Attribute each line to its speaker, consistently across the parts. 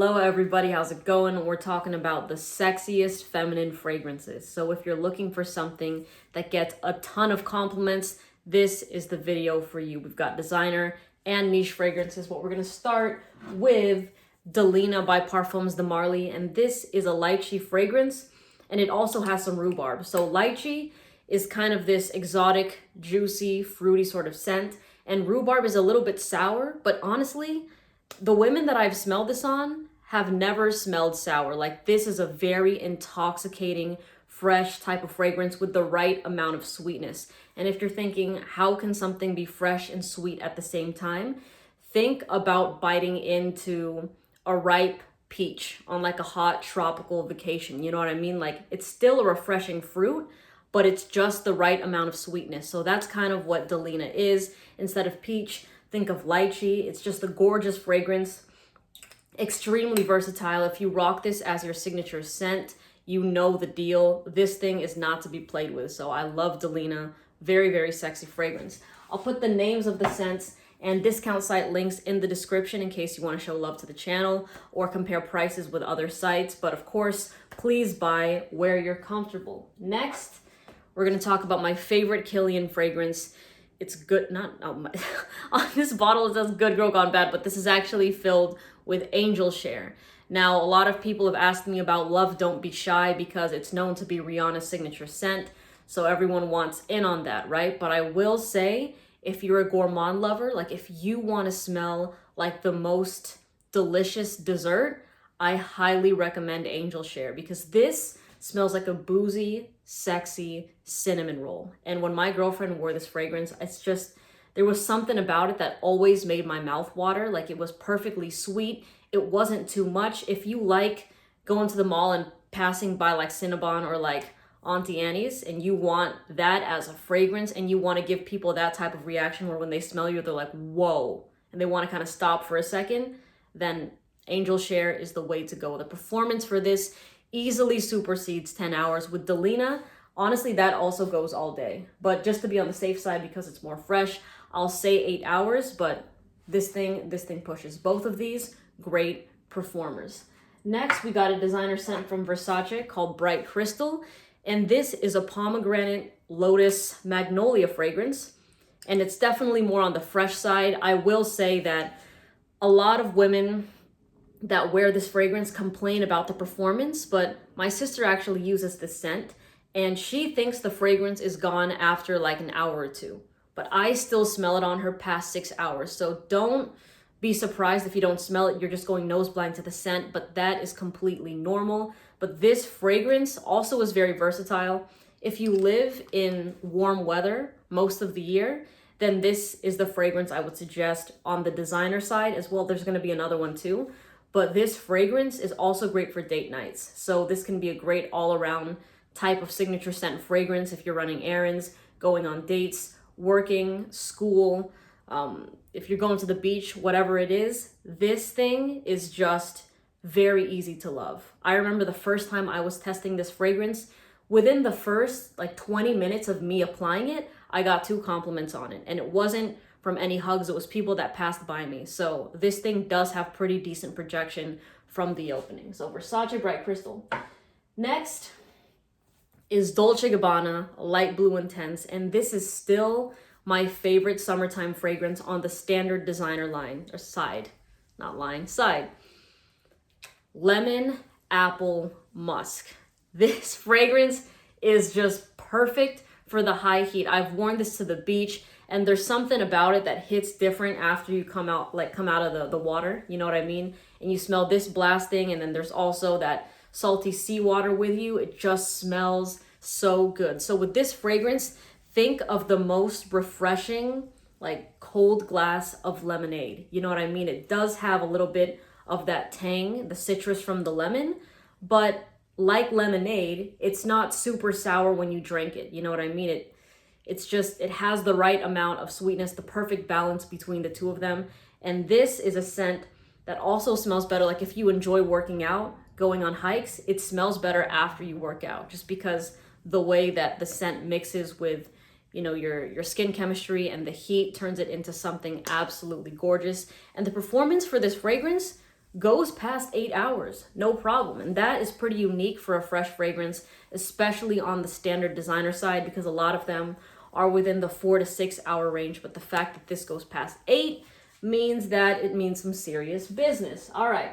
Speaker 1: Hello everybody, how's it going? We're talking about the sexiest feminine fragrances. So if you're looking for something that gets a ton of compliments, this is the video for you. We've got designer and niche fragrances, but we're gonna start with Delina by Parfums de Marly, and this is a lychee fragrance, and it also has some rhubarb. So lychee is kind of this exotic, juicy, fruity sort of scent, and rhubarb is a little bit sour, but honestly, the women that I've smelled this on have never smelled sour. Like, this is a very intoxicating, fresh type of fragrance with the right amount of sweetness. And if you're thinking, how can something be fresh and sweet at the same time? Think about biting into a ripe peach on like a hot tropical vacation. You know what I mean? Like, it's still a refreshing fruit, but it's just the right amount of sweetness. So that's kind of what Delina is. Instead of peach, think of lychee. It's just a gorgeous fragrance, extremely versatile. If you rock this as your signature scent, you know the deal. This thing is not to be played with. So I love Delina. Very, very sexy fragrance. I'll put the names of the scents and discount site links in the description in case you want to show love to the channel or compare prices with other sites. But of course, please buy where you're comfortable. Next, we're going to talk about my favorite Kilian fragrance. It's good, not on this bottle it says good girl gone bad, but this is actually filled with angel share. Now, a lot of people have asked me about Love Don't Be Shy because it's known to be Rihanna's signature scent, so everyone wants in on that, right? But I will say, if you're a gourmand lover, like if you want to smell like the most delicious dessert, I highly recommend angel share because this smells like a boozy, sexy cinnamon roll. And when my girlfriend wore this fragrance, it's just, there was something about it that always made my mouth water. Like, it was perfectly sweet. It wasn't too much. If you like going to the mall and passing by like Cinnabon or like Auntie Annie's and you want that as a fragrance and you want to give people that type of reaction where when they smell you, they're like, whoa, and they want to kind of stop for a second, then angel share is the way to go. The performance for this easily supersedes 10 hours. With Delina, honestly, that also goes all day. But just to be on the safe side, because it's more fresh, I'll say 8 hours, but this thing pushes. Both of these, great performers. Next, we got a designer scent from Versace called Bright Crystal. And this is a pomegranate lotus magnolia fragrance. And it's definitely more on the fresh side. I will say that a lot of women that wear this fragrance complain about the performance, but my sister actually uses this scent and she thinks the fragrance is gone after like an hour or two, but I still smell it on her past 6 hours. So don't be surprised if you don't smell it, you're just going nose blind to the scent, but that is completely normal. But this fragrance also is very versatile. If you live in warm weather most of the year, then this is the fragrance I would suggest on the designer side as well. There's going to be another one too. But this fragrance is also great for date nights. So this can be a great all-around type of signature scent fragrance if you're running errands, going on dates, working, school, if you're going to the beach, whatever it is. This thing is just very easy to love. I remember the first time I was testing this fragrance, within the first like 20 minutes of me applying it, I got 2 compliments on it. And it wasn't from any hugs, it was people that passed by me. So this thing does have pretty decent projection from the opening. So Versace Bright Crystal. Next is Dolce & Gabbana Light Blue Intense, and this is still my favorite summertime fragrance on the standard designer line, or side, not line, side. Lemon Apple Musk. This fragrance is just perfect for the high heat. I've worn this to the beach, and there's something about it that hits different after you come out of the water, you know what I mean? And you smell this blasting, and then there's also that salty seawater with you. It just smells so good. So with this fragrance, think of the most refreshing, like cold glass of lemonade. You know what I mean? It does have a little bit of that tang, the citrus from the lemon, but like lemonade, it's not super sour when you drink it. You know what I mean? It has the right amount of sweetness, the perfect balance between the two of them. And this is a scent that also smells better. Like if you enjoy working out, going on hikes, it smells better after you work out, just because the way that the scent mixes with, you know, your skin chemistry and the heat turns it into something absolutely gorgeous. And the performance for this fragrance, goes past 8 hours, no problem. And that is pretty unique for a fresh fragrance, especially on the standard designer side, because a lot of them are within the 4 to 6 hour range. But the fact that this goes past 8 means that it means some serious business. All right.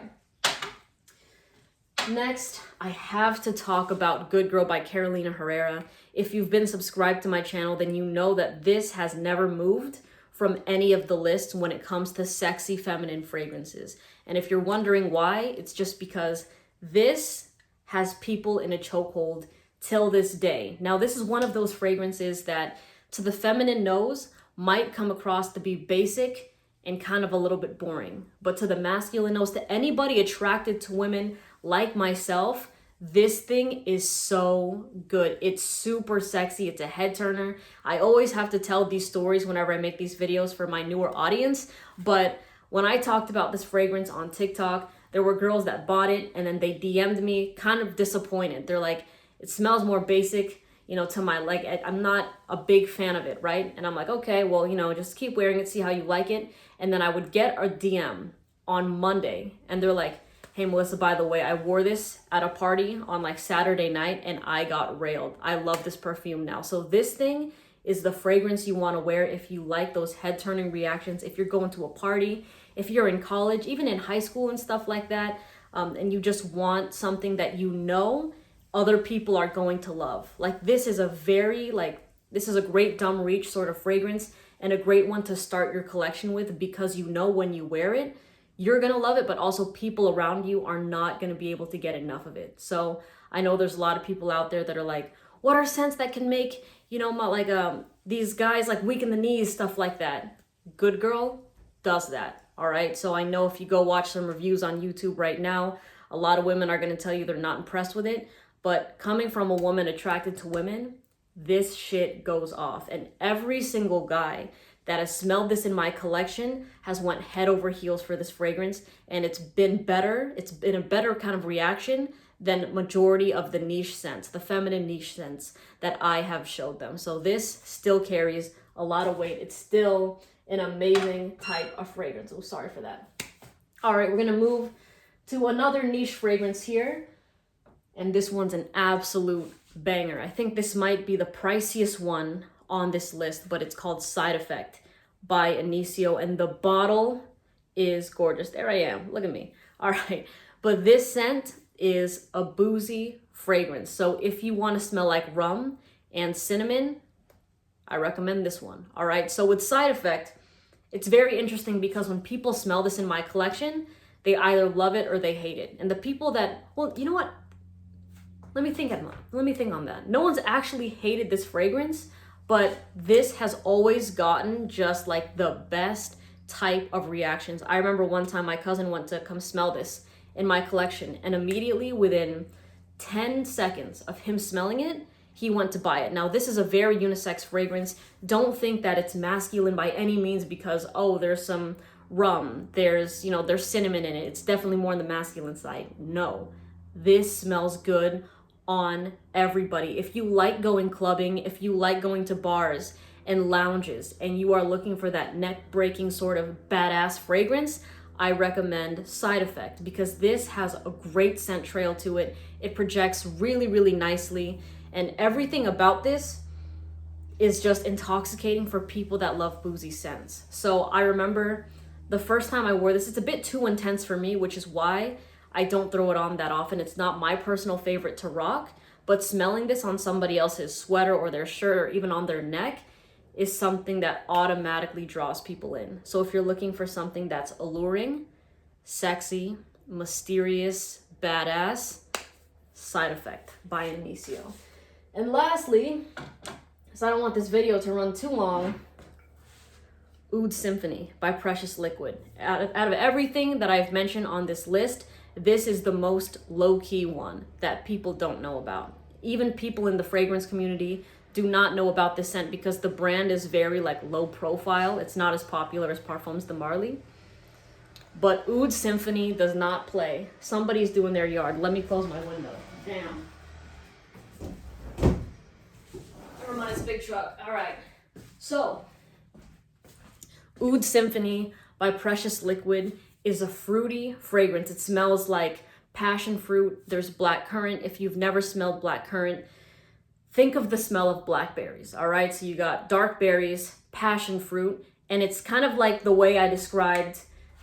Speaker 1: Next, I have to talk about Good Girl by Carolina Herrera. If you've been subscribed to my channel, then you know that this has never moved from any of the lists when it comes to sexy feminine fragrances. And if you're wondering why, it's just because this has people in a chokehold till this day. Now, this is one of those fragrances that to the feminine nose might come across to be basic and kind of a little bit boring. But to the masculine nose, to anybody attracted to women like myself, this thing is so good. It's super sexy. It's a head turner. I always have to tell these stories whenever I make these videos for my newer audience. But when I talked about this fragrance on TikTok, there were girls that bought it and then they DM'd me kind of disappointed. They're like, it smells more basic, you know, to my, like, I'm not a big fan of it, right? And I'm like, okay, well, you know, just keep wearing it, see how you like it. And then I would get a DM on Monday and they're like, hey, Melissa, by the way, I wore this at a party on like Saturday night and I got railed. I love this perfume now. So this thing is the fragrance you want to wear if you like those head turning reactions, if you're going to a party, if you're in college, even in high school and stuff like that, and you just want something that you know other people are going to love. Like this is a very, this is a great dumb reach sort of fragrance and a great one to start your collection with, because you know when you wear it, you're gonna love it, but also people around you are not gonna be able to get enough of it. So I know there's a lot of people out there that are like, what are scents that can make, you know, these guys like weak in the knees, stuff like that. Good Girl does that, all right? So I know if you go watch some reviews on YouTube right now, a lot of women are gonna tell you they're not impressed with it, but coming from a woman attracted to women, this shit goes off. And every single guy that has smelled this in my collection has went head over heels for this fragrance, and it's been better. It's been a better kind of reaction than majority of the niche scents, the feminine niche scents that I have showed them. So this still carries a lot of weight. It's still an amazing type of fragrance. Oh, sorry for that. All right, we're gonna move to another niche fragrance here, and this one's an absolute banger. I think this might be the priciest one on this list, but it's called Side Effect by Inicio, and the bottle is gorgeous. There I am, look at me. All right, but this scent is a boozy fragrance. So if you want to smell like rum and cinnamon, I recommend this one. All right, so with Side Effect, it's very interesting because when people smell this in my collection, they either love it or they hate it. And the people that, well, you know what? Let me think on that. No one's actually hated this fragrance, but this has always gotten just like the best type of reactions. I remember one time my cousin went to come smell this in my collection, and immediately within 10 seconds of him smelling it, he went to buy it. Now, this is a very unisex fragrance. Don't think that it's masculine by any means because, oh, there's some rum, there's cinnamon in it. It's definitely more on the masculine side. No, this smells good on everybody. If you like going clubbing, if you like going to bars and lounges, and you are looking for that neck-breaking sort of badass fragrance, I recommend Side Effect because this has a great scent trail to it. It projects really, really nicely, and everything about this is just intoxicating for people that love boozy scents. So I remember the first time I wore this, it's a bit too intense for me, which is why I don't throw it on that often. It's not my personal favorite to rock, but smelling this on somebody else's sweater or their shirt or even on their neck is something that automatically draws people in. So if you're looking for something that's alluring, sexy, mysterious, badass, Side Effect by Inicio. And lastly, because I don't want this video to run too long, Oud Symphony by Precious Liquid. Out of everything that I've mentioned on this list, this is the most low-key one that people don't know about. Even people in the fragrance community do not know about this scent because the brand is very low profile. It's not as popular as Parfums de Marly. But Oud Symphony does not play. Somebody's doing their yard. Let me close my window. Damn. Never mind, it's a big truck. All right. So, Oud Symphony by Precious Liquid is a fruity fragrance. It smells like passion fruit. There's blackcurrant. If you've never smelled blackcurrant, think of the smell of blackberries, all right? So you got dark berries, passion fruit, and it's kind of like the way I described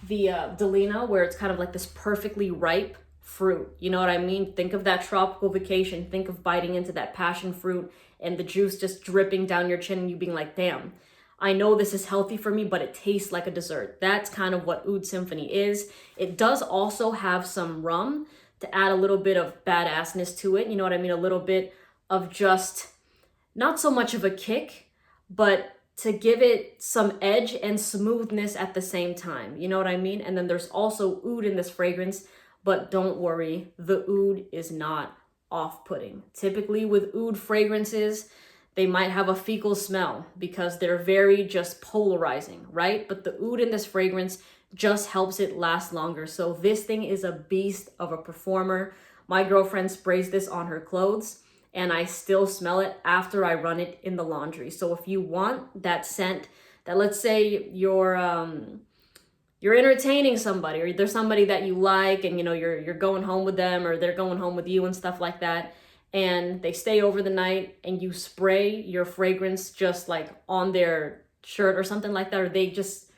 Speaker 1: the Delina, where it's kind of like this perfectly ripe fruit. You know what I mean? Think of that tropical vacation. Think of biting into that passion fruit and the juice just dripping down your chin and you being like, damn, I know this is healthy for me, but it tastes like a dessert. That's kind of what Oud Symphony is. It does also have some rum to add a little bit of badassness to it. You know what I mean? A little bit of just not so much of a kick, but to give it some edge and smoothness at the same time. You know what I mean? And then there's also oud in this fragrance, but don't worry, the oud is not off-putting. Typically with oud fragrances, they might have a fecal smell because they're very just polarizing, right? But the oud in this fragrance just helps it last longer. So this thing is a beast of a performer. My girlfriend sprays this on her clothes and I still smell it after I run it in the laundry. So if you want that scent that, let's say you're entertaining somebody, or there's somebody that you like and you're going home with them, or they're going home with you and stuff like that, and they stay over the night and you spray your fragrance just like on their shirt or something like that, or they just,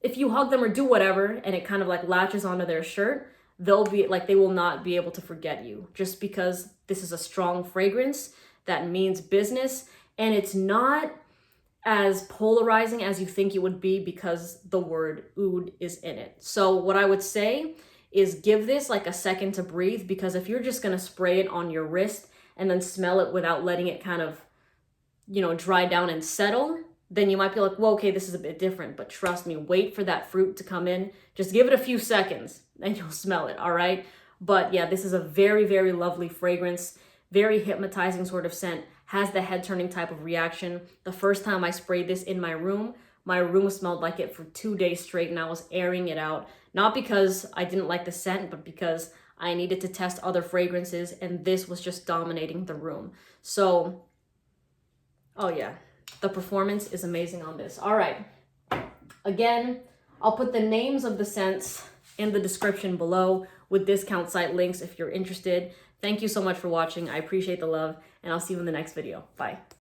Speaker 1: if you hug them or do whatever and it kind of like latches onto their shirt, they'll be like, they will not be able to forget you, just because this is a strong fragrance that means business. And it's not as polarizing as you think it would be because the word oud is in it. So what I would say is give this like a second to breathe, because if you're just going to spray it on your wrist and then smell it without letting it kind of, dry down and settle, then you might be like, well, okay, this is a bit different. But trust me, wait for that fruit to come in. Just give it a few seconds and you'll smell it, all right? But yeah, this is a very, very lovely fragrance, very hypnotizing sort of scent, has the head-turning type of reaction. The first time I sprayed this in my room smelled like it for 2 days straight, and I was airing it out. Not because I didn't like the scent, but because I needed to test other fragrances, and this was just dominating the room. So, oh yeah, the performance is amazing on this. All right, again, I'll put the names of the scents in the description below with discount site links if you're interested. Thank you so much for watching. I appreciate the love, and I'll see you in the next video. Bye.